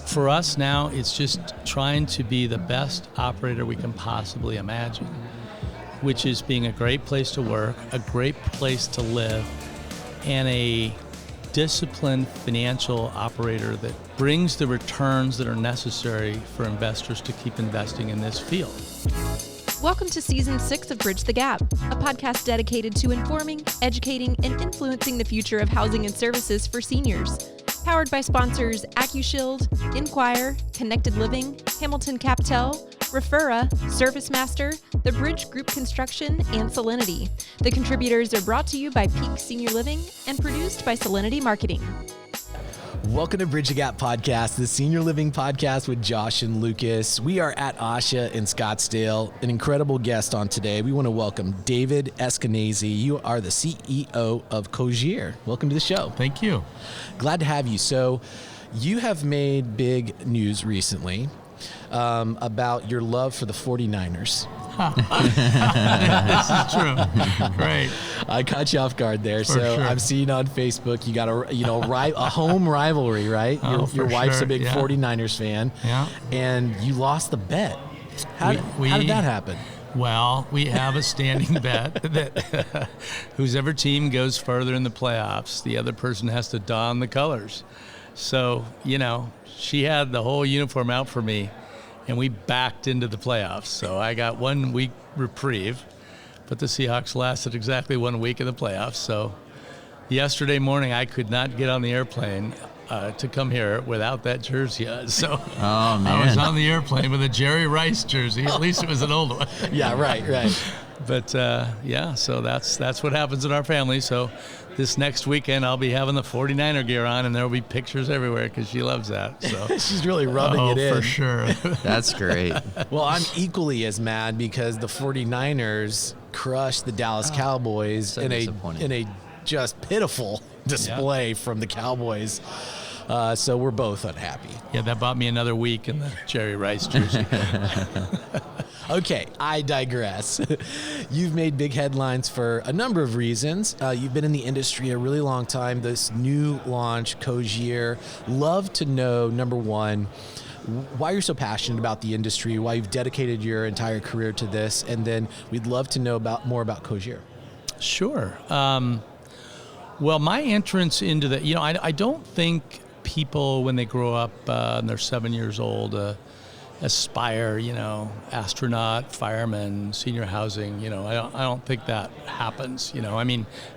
For us now, it's just trying to be the best operator we can possibly imagine, which is being a great place to work, a great place to live, and a disciplined financial operator that brings the returns that are necessary for investors to keep investing in this field. Welcome to Season 6 of Bridge the Gap, a podcast dedicated to informing, educating, and influencing the future of housing and services for seniors. Powered by sponsors AccuShield, Inquire, Connected Living, Hamilton Captel, Refera, ServiceMaster, The Bridge Group Construction, and Solinity. The contributors are brought to you by Peak Senior Living and produced by Solinity Marketing. Welcome to Bridge the Gap Podcast, the Senior Living Podcast with Josh and Lucas. We are at ASHA in Scottsdale. An incredible guest on today. We want to welcome David Eskenazy. You are the CEO of Cogir. Welcome to the show. Thank you. Glad to have you. So you have made big news recently about your love for the 49ers. This is true. Great. I caught you off guard there. For So sure. I'm seeing on Facebook you got a home rivalry, right? Oh, Your for wife's sure. a big Yeah. 49ers fan. Yeah. And you lost the bet. How did that happen? Well, we have a standing bet that whosever team goes further in the playoffs, the other person has to don the colors. So, she had the whole uniform out for me, and we backed into the playoffs. So I got 1 week reprieve, but the Seahawks lasted exactly 1 week in the playoffs. So yesterday morning, I could not get on the airplane to come here without that jersey on. So I was on the airplane with a Jerry Rice jersey. At least it was an old one. Yeah, right. But so that's what happens in our family. So this next weekend, I'll be having the 49er gear on, and there will be pictures everywhere because she loves that. So She's really rubbing it in. for sure. That's great. Well, I'm equally as mad because the 49ers crushed the Dallas Cowboys So in disappointing. a just pitiful display from the Cowboys. So we're both unhappy. Yeah, that bought me another week in the Jerry Rice jersey. Okay, I digress. You've made big headlines for a number of reasons. You've been in the industry a really long time. This new launch, Cogir. Love to know, number one, why you're so passionate about the industry, why you've dedicated your entire career to this, and then we'd love to know more about Cogir. Sure. Well, my entrance into the, I don't think people, when they grow up and they're 7 years old, aspire, astronaut, fireman, senior housing, I don't think that happens,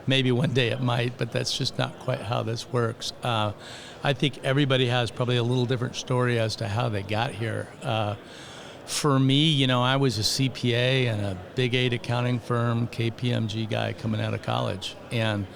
maybe one day it might, but that's just not quite how this works. I think everybody has probably a little different story as to how they got here. For me, I was a CPA and a Big 8 accounting firm, KPMG guy coming out of college. And,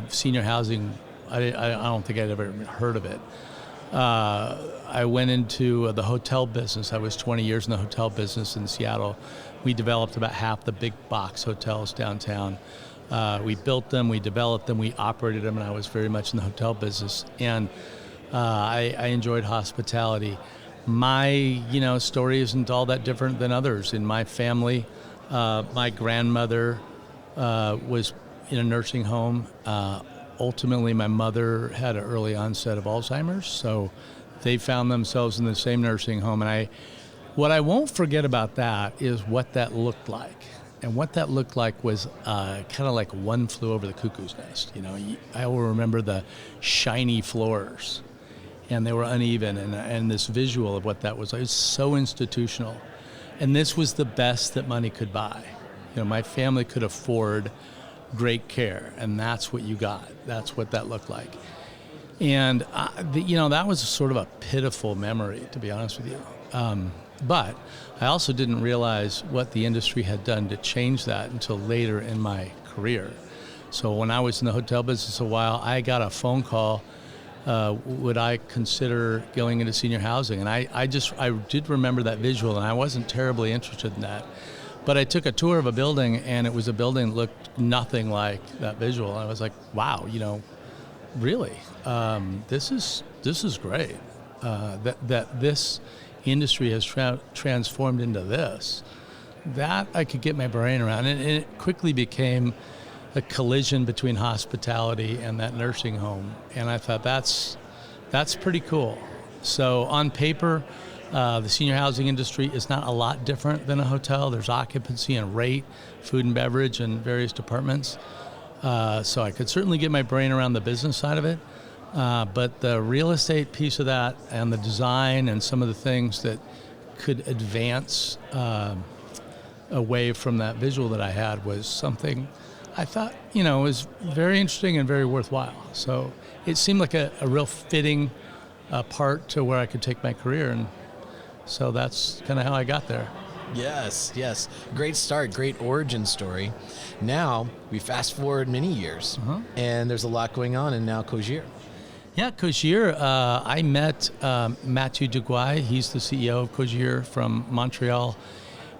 senior housing, I don't think I'd ever heard of it. I went into the hotel business. I was 20 years in the hotel business in Seattle. We developed about half the big box hotels downtown. We built them, we developed them, we operated them, and I was very much in the hotel business. And I enjoyed hospitality. My, story isn't all that different than others. In my family, my grandmother was in a nursing home. Ultimately, my mother had an early onset of Alzheimer's, so they found themselves in the same nursing home. And what I won't forget about that is what that looked like. And what that looked like was kind of like One Flew Over the Cuckoo's Nest. I will remember the shiny floors, and they were uneven, and this visual of what that was like. It was so institutional. And this was the best that money could buy. My family could afford great care, and that's what you got. That's what that looked like. And, that was sort of a pitiful memory, to be honest with you. But I also didn't realize what the industry had done to change that until later in my career. So when I was in the hotel business a while, I got a phone call, would I consider going into senior housing? And I did remember that visual, and I wasn't terribly interested in that. But I took a tour of a building, and it was a building that looked nothing like that visual. And I was like, wow, really, this is great. That this industry has transformed into this. That I could get my brain around. And it quickly became a collision between hospitality and that nursing home. And I thought that's That's pretty cool. So on paper, the senior housing industry is not a lot different than a hotel. There's occupancy and rate, food and beverage, and various departments. So I could certainly get my brain around the business side of it. But the real estate piece of that and the design and some of the things that could advance away from that visual that I had was something I thought, was very interesting and very worthwhile. So it seemed like a real fitting part to where I could take my career. And so that's kind of how I got there. Yes. Great start, great origin story. Now, we fast forward many years, and there's a lot going on in now Cogir. Yeah, Cogir, I met Mathieu Duguay. He's the CEO of Cogir from Montreal.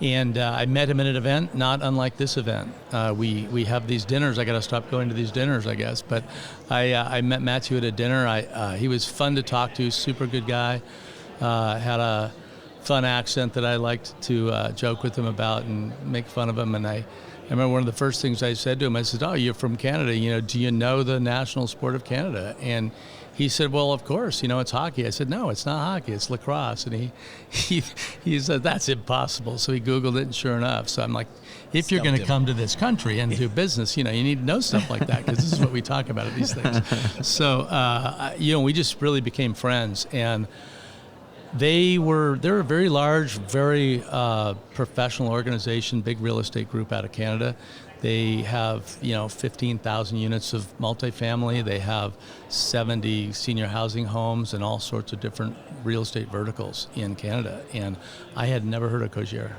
And I met him at an event, not unlike this event. We have these dinners. I got to stop going to these dinners, I guess. But I met Matthew at a dinner. He was fun to talk to, super good guy. Had a fun accent that I liked to joke with him about and make fun of him. And I remember one of the first things I said to him, I said, "Oh, you're from Canada. Do you know the national sport of Canada?" And he said, "Well, of course, it's hockey." I said, "No, it's not hockey, it's lacrosse." And he said, "That's impossible." So he Googled it, and sure enough. So I'm like, if you're going to come to this country and do business, you need to know stuff like that, because this is what we talk about at these things. So, we just really became friends. And they're a very large, very professional organization, big real estate group out of Canada. They have, 15,000 units of multifamily. They have 70 senior housing homes and all sorts of different real estate verticals in Canada. And I had never heard of Cogir.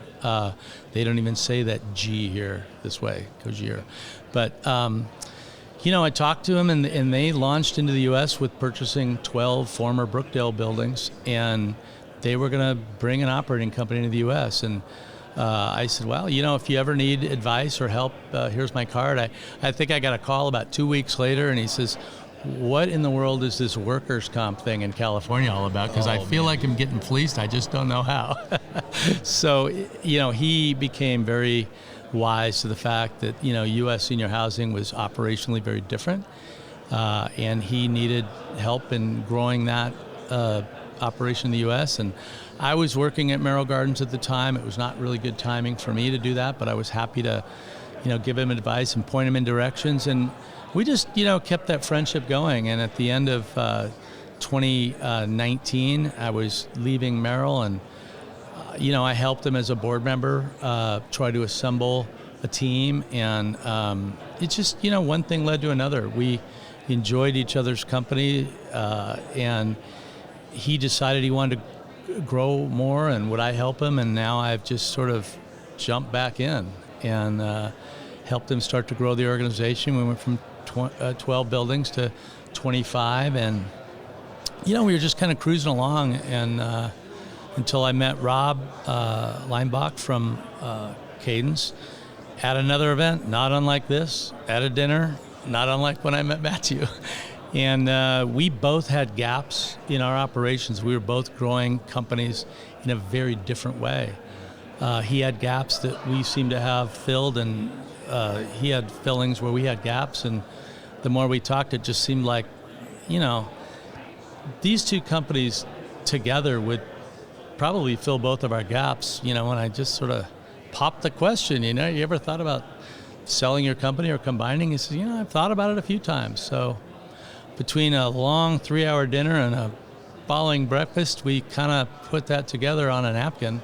They don't even say that G here this way, Cogir. But, I talked to them, and they launched into the U.S. with purchasing 12 former Brookdale buildings, and they were going to bring an operating company into the U.S. And I said, well, if you ever need advice or help, here's my card. I think I got a call about 2 weeks later, and he says, "What in the world is this workers' comp thing in California all about? Because I feel like I'm getting fleeced. I just don't know how." So, he became very wise to the fact that, U.S. senior housing was operationally very different, and he needed help in growing that operation in the U.S. And I was working at Merrill Gardens at the time. It was not really good timing for me to do that, but I was happy to, give him advice and point him in directions. And we just, kept that friendship going. And at the end of 2019, I was leaving Merrill, and, I helped him as a board member try to assemble a team. And it just, one thing led to another. We enjoyed each other's company, and he decided he wanted to grow more, and would I help him? And now I've just sort of jumped back in and helped him start to grow the organization. We went from 12 buildings to 25, and we were just kind of cruising along, and until I met Rob Leinbach from Cadence at another event, not unlike this, at a dinner, not unlike when I met Matthew. And we both had gaps in our operations. We were both growing companies in a very different way. He had gaps that we seemed to have filled, and he had fillings where we had gaps. And the more we talked, it just seemed like, these two companies together would probably fill both of our gaps. And I just sort of popped the question, you ever thought about selling your company or combining? He says, I've thought about it a few times. So between a long 3-hour dinner and a following breakfast, we kind of put that together on a napkin.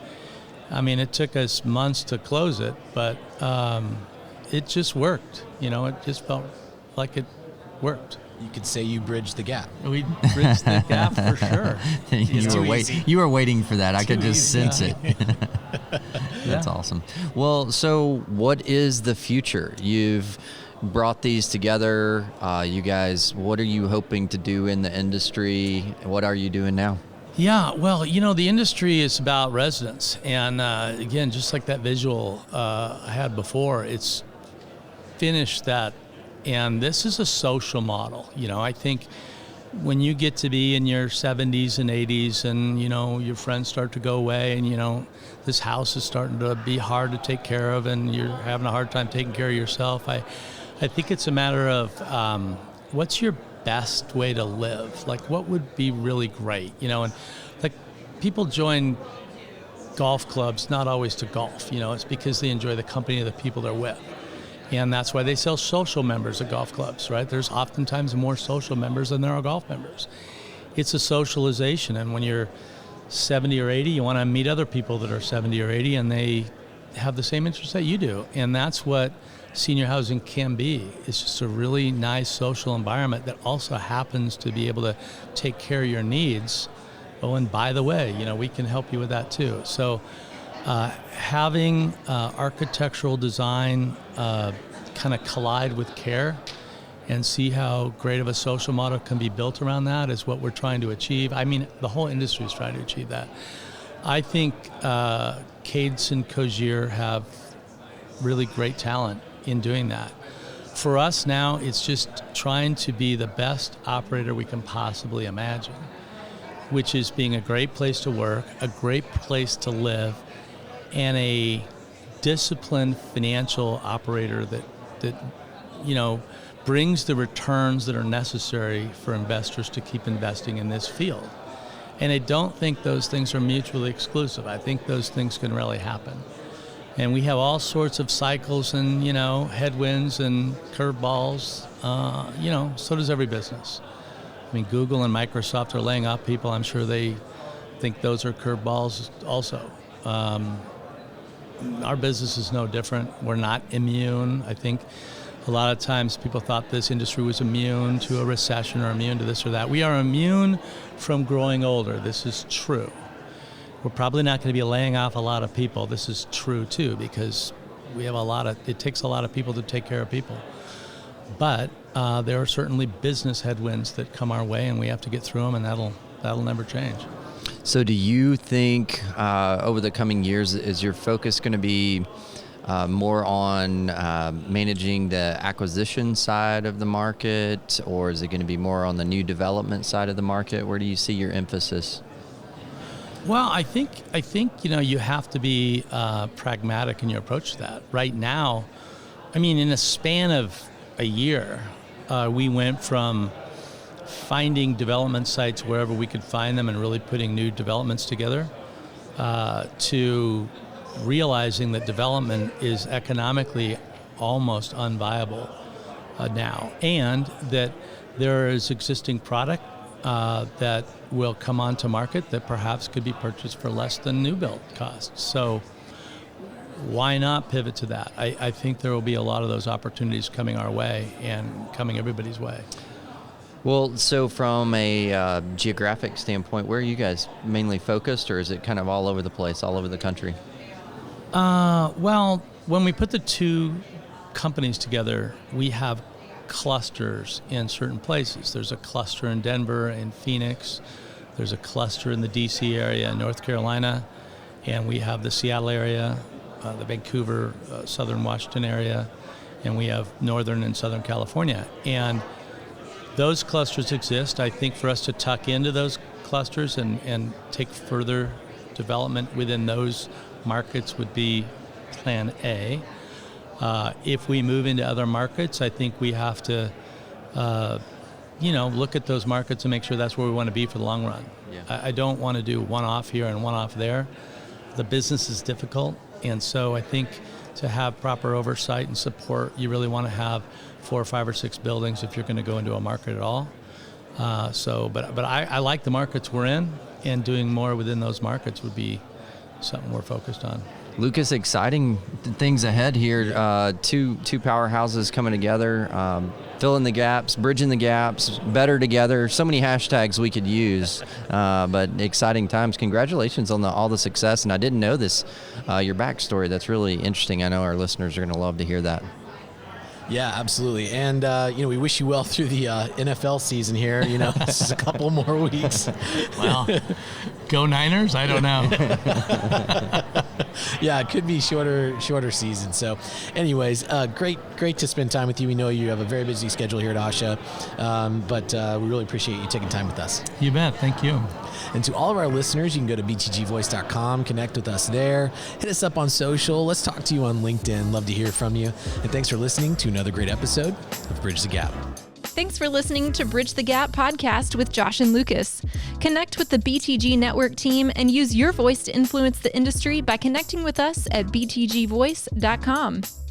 I mean, it took us months to close it, but it just worked. It just felt like it worked. You could say you bridged the gap. We bridged the gap for sure. You were waiting for that. I could just sense it. That's Yeah. awesome. Well, so what is the future? You've brought these together. You guys, what are you hoping to do in the industry? What are you doing now? Yeah, well, the industry is about residents. And again, just like that visual I had before, it's finished that. And this is a social model. I think when you get to be in your 70s and 80s and, your friends start to go away and, this house is starting to be hard to take care of and you're having a hard time taking care of yourself, I think it's a matter of what's your best way to live? Like, what would be really great? And like, people join golf clubs not always to golf. It's because they enjoy the company of the people they're with. And that's why they sell social members at golf clubs, right? There's oftentimes more social members than there are golf members. It's a socialization, and when you're 70 or 80, you want to meet other people that are 70 or 80, and they have the same interests that you do. And that's what senior housing can be. It's just a really nice social environment that also happens to be able to take care of your needs. Oh, and by the way, we can help you with that too. So having architectural design kind of collide with care and see how great of a social model can be built around that is what we're trying to achieve. I mean, the whole industry is trying to achieve that. I think Cades and Cogir have really great talent in doing that. For us now, it's just trying to be the best operator we can possibly imagine, which is being a great place to work, a great place to live, and a disciplined financial operator that brings the returns that are necessary for investors to keep investing in this field. And I don't think those things are mutually exclusive. I think those things can really happen. And we have all sorts of cycles and, headwinds and curveballs. So does every business. I mean, Google and Microsoft are laying off people. I'm sure they think those are curveballs also. Our business is no different. We're not immune. I think a lot of times people thought this industry was immune to a recession or immune to this or that. We are immune from growing older. This is true. We're probably not going to be laying off a lot of people. This is true too, because it takes a lot of people to take care of people. But there are certainly business headwinds that come our way, and we have to get through them, and that'll never change. So do you think over the coming years, is your focus going to be more on managing the acquisition side of the market, or is it going to be more on the new development side of the market? Where do you see your emphasis? Well, I think you have to be pragmatic in your approach to that. Right now, I mean, in a span of a year, we went from finding development sites wherever we could find them and really putting new developments together to realizing that development is economically almost unviable now, and that there is existing product that will come onto market that perhaps could be purchased for less than new build costs. So why not pivot to that? I think there will be a lot of those opportunities coming our way and coming everybody's way. Well, so from a geographic standpoint, where are you guys mainly focused, or is it kind of all over the place, all over the country? Well, when we put the two companies together, we have clusters in certain places. There's a cluster in Denver and Phoenix. There's a cluster in the D.C. area in North Carolina. And we have the Seattle area, the Vancouver, Southern Washington area. And we have Northern and Southern California. And those clusters exist. I think for us to tuck into those clusters and take further development within those markets would be plan A. If we move into other markets, I think we have to, look at those markets and make sure that's where we want to be for the long run. Yeah. I don't want to do one off here and one off there. The business is difficult, and so I think to have proper oversight and support, you really want to have 4 or 5 or 6 buildings if you're going to go into a market at all. But I like the markets we're in, and doing more within those markets would be something we're focused on. Lucas, exciting things ahead here. Two powerhouses coming together, filling the gaps, bridging the gaps, better together. So many hashtags we could use, but exciting times. Congratulations on all the success. And I didn't know this, your backstory. That's really interesting. I know our listeners are going to love to hear that. Yeah, absolutely. And, we wish you well through the NFL season here. This is a couple more weeks. Well, go Niners? I don't know. Yeah, it could be shorter season. So anyways, great to spend time with you. We know you have a very busy schedule here at ASHA, but we really appreciate you taking time with us. You bet. Thank you. And to all of our listeners, you can go to btgvoice.com, connect with us there, hit us up on social. Let's talk to you on LinkedIn. Love to hear from you. And thanks for listening to another great episode of Bridge the Gap. Thanks for listening to Bridge the Gap podcast with Josh and Lucas. Connect with the BTG Network team and use your voice to influence the industry by connecting with us at btgvoice.com.